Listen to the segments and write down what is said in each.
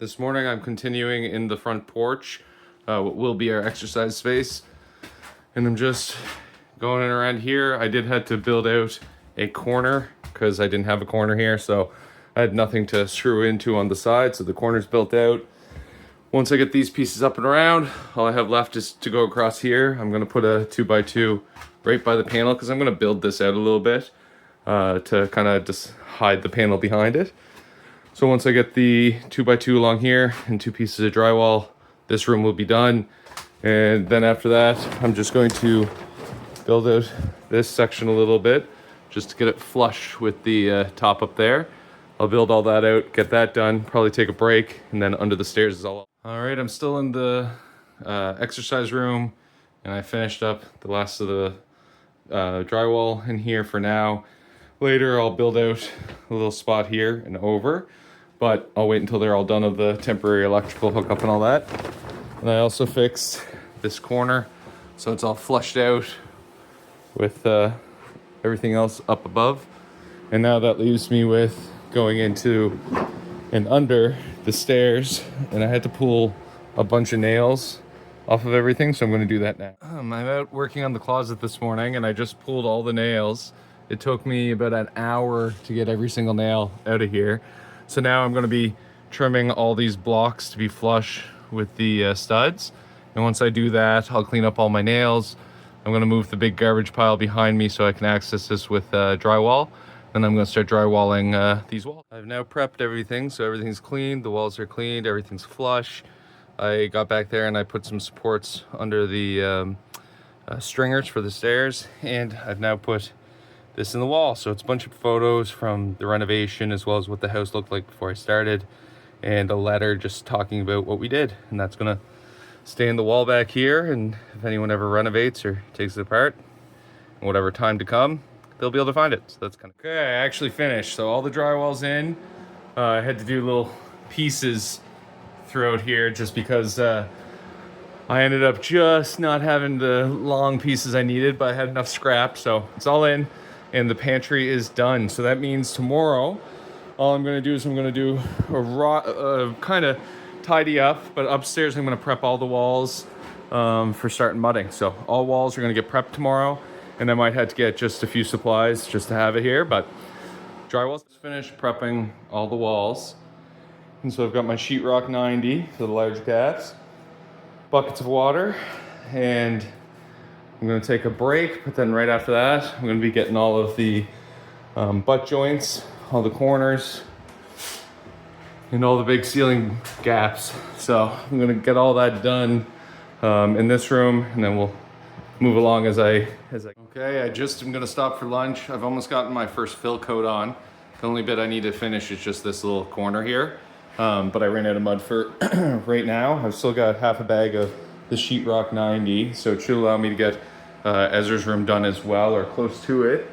This morning I'm continuing in the front porch, what will be our exercise space. And I'm just going around here. I did have to build out a corner because I didn't have a corner here, so I had nothing to screw into on the side, so the corner's built out. Once I get these pieces up and around, all I have left is to go across here. I'm gonna put a 2x2 right by the panel because I'm gonna build this out a little bit to kind of just hide the panel behind it. So once I get the 2x2 along here and 2 pieces of drywall, this room will be done. And then after that, I'm just going to build out this section a little bit just to get it flush with the top up there. I'll build all that out, get that done, probably take a break, and then under the stairs is all. All right, I'm still in the exercise room, and I finished up the last of the drywall in here for now. Later, I'll build out a little spot here and over, but I'll wait until they're all done of the temporary electrical hookup and all that. And I also fixed this corner, so it's all flushed out with everything else up above. And now that leaves me with going into and under the stairs, and I had to pull a bunch of nails off of everything, so I'm going to do that now. I'm out working on the closet this morning, and I just pulled all the nails. It took me about an hour to get every single nail out of here. So now I'm going to be trimming all these blocks to be flush with the studs. And once I do that, I'll clean up all my nails. I'm going to move the big garbage pile behind me so I can access this with drywall. Then I'm going to start drywalling these walls. I've now prepped everything, so everything's cleaned, the walls are cleaned, everything's flush. I got back there and I put some supports under the stringers for the stairs, and I've now put this in the wall. So it's a bunch of photos from the renovation as well as what the house looked like before I started, and a letter just talking about what we did. And that's gonna stay in the wall back here, and if anyone ever renovates or takes it apart, in whatever time to come, they'll be able to find it. So that's kind of okay. I actually finished, so all the drywall's in. I had to do little pieces throughout here just because I ended up just not having the long pieces I needed, but I had enough scrap, so it's all in. And the pantry is done. So that means tomorrow, all I'm gonna do is I'm gonna do a kind of tidy up, but upstairs I'm gonna prep all the walls for starting mudding. So all walls are gonna get prepped tomorrow, and I might have to get just a few supplies just to have it here, but drywall's finished prepping all the walls. And so I've got my sheetrock 90 for the large gaps, buckets of water, and I'm gonna take a break, but then right after that, I'm gonna be getting all of the butt joints, all the corners, and all the big ceiling gaps. So I'm gonna get all that done in this room, and then we'll move along as I. Okay, I just am gonna stop for lunch. I've almost gotten my first fill coat on. The only bit I need to finish is just this little corner here. But I ran out of mud for right now. I've still got half a bag of the sheetrock 90, so it should allow me to get Ezra's room done as well, or close to it.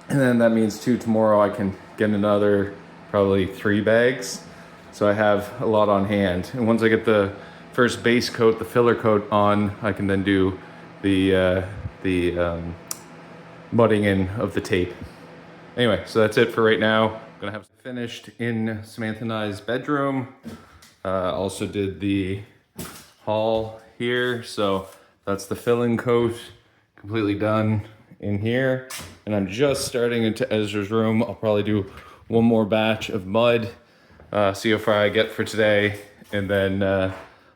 And then that means too, tomorrow I can get another probably 3 bags. So I have a lot on hand. And once I get the first base coat, the filler coat on, I can then do the mudding in of the tape. Anyway, so that's it for right now. I'm gonna have finished in Samantha and I's bedroom. Also did the hall here, so that's the filling coat completely done in here. And I'm just starting into Ezra's room. I'll probably do one more batch of mud, see how far I get for today, and then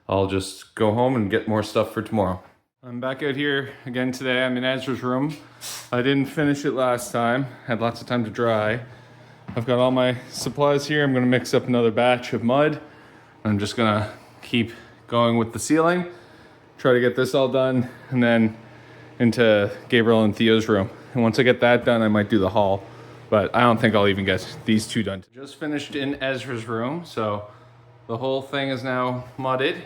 I'll just go home and get more stuff for tomorrow. I'm back out here again today. I'm in Ezra's room. I didn't finish it last time, had lots of time to dry. I've got all my supplies here. I'm gonna mix up another batch of mud. I'm just gonna keep going with the ceiling, try to get this all done, and then into Gabriel and Theo's room. And once I get that done, I might do the hall, but I don't think I'll even get these 2 done. Just finished in Ezra's room, so the whole thing is now mudded.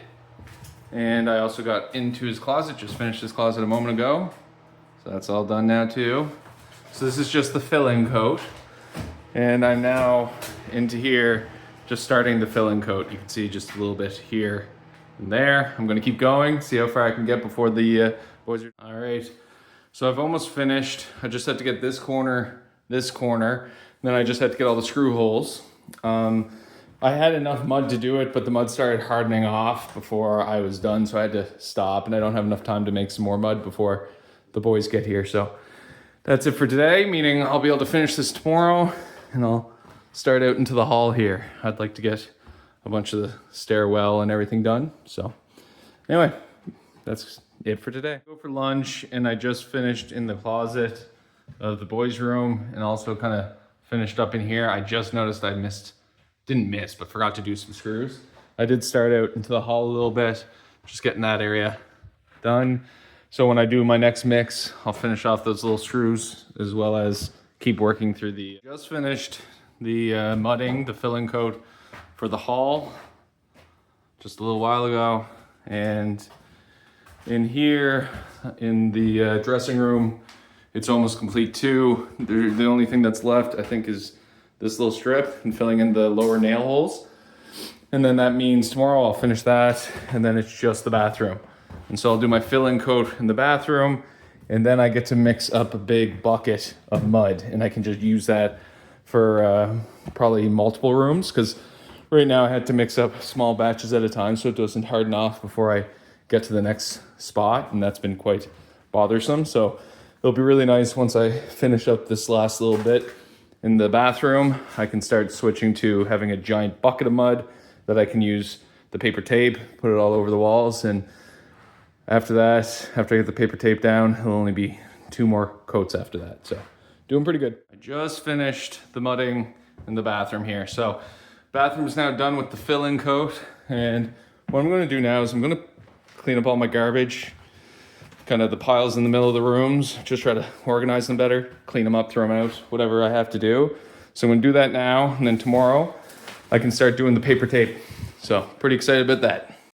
And I also got into his closet, just finished his closet a moment ago. So that's all done now too. So this is just the filling coat. And I'm now into here, just starting the filling coat. You can see just a little bit here and there. I'm gonna keep going, see how far I can get before the boys are. All right, so I've almost finished. I just had to get this corner, and then I just had to get all the screw holes. I had enough mud to do it, but the mud started hardening off before I was done, so I had to stop, and I don't have enough time to make some more mud before the boys get here. So that's it for today, meaning I'll be able to finish this tomorrow, and I'll start out into the hall here. I'd like to get a bunch of the stairwell and everything done. So anyway, that's it for today. Go for lunch, and I just finished in the closet of the boys' room, and also kind of finished up in here. I just noticed I but forgot to do some screws. I did start out into the hall a little bit, just getting that area done. So when I do my next mix, I'll finish off those little screws as well as keep working through the... Just finished the mudding, the filling coat for the hall just a little while ago. And in here, in the dressing room, it's almost complete too. The only thing that's left, I think, is this little strip and filling in the lower nail holes. And then that means tomorrow I'll finish that, and then it's just the bathroom. And so I'll do my filling coat in the bathroom, and then I get to mix up a big bucket of mud, and I can just use that for probably multiple rooms, because right now I had to mix up small batches at a time so it doesn't harden off before I get to the next spot, and that's been quite bothersome. So it'll be really nice once I finish up this last little bit in the bathroom. I can start switching to having a giant bucket of mud that I can use the paper tape, put it all over the walls, and after that, after I get the paper tape down, it'll only be 2 more coats after that. So doing pretty good. I just finished the mudding in the bathroom here. So bathroom is now done with the filling coat, and what I'm going to do now is I'm going to clean up all my garbage, kind of the piles in the middle of the rooms, just try to organize them better, clean them up, throw them out, whatever I have to do. So I'm gonna do that now, and then tomorrow I can start doing the paper tape. So pretty excited about that.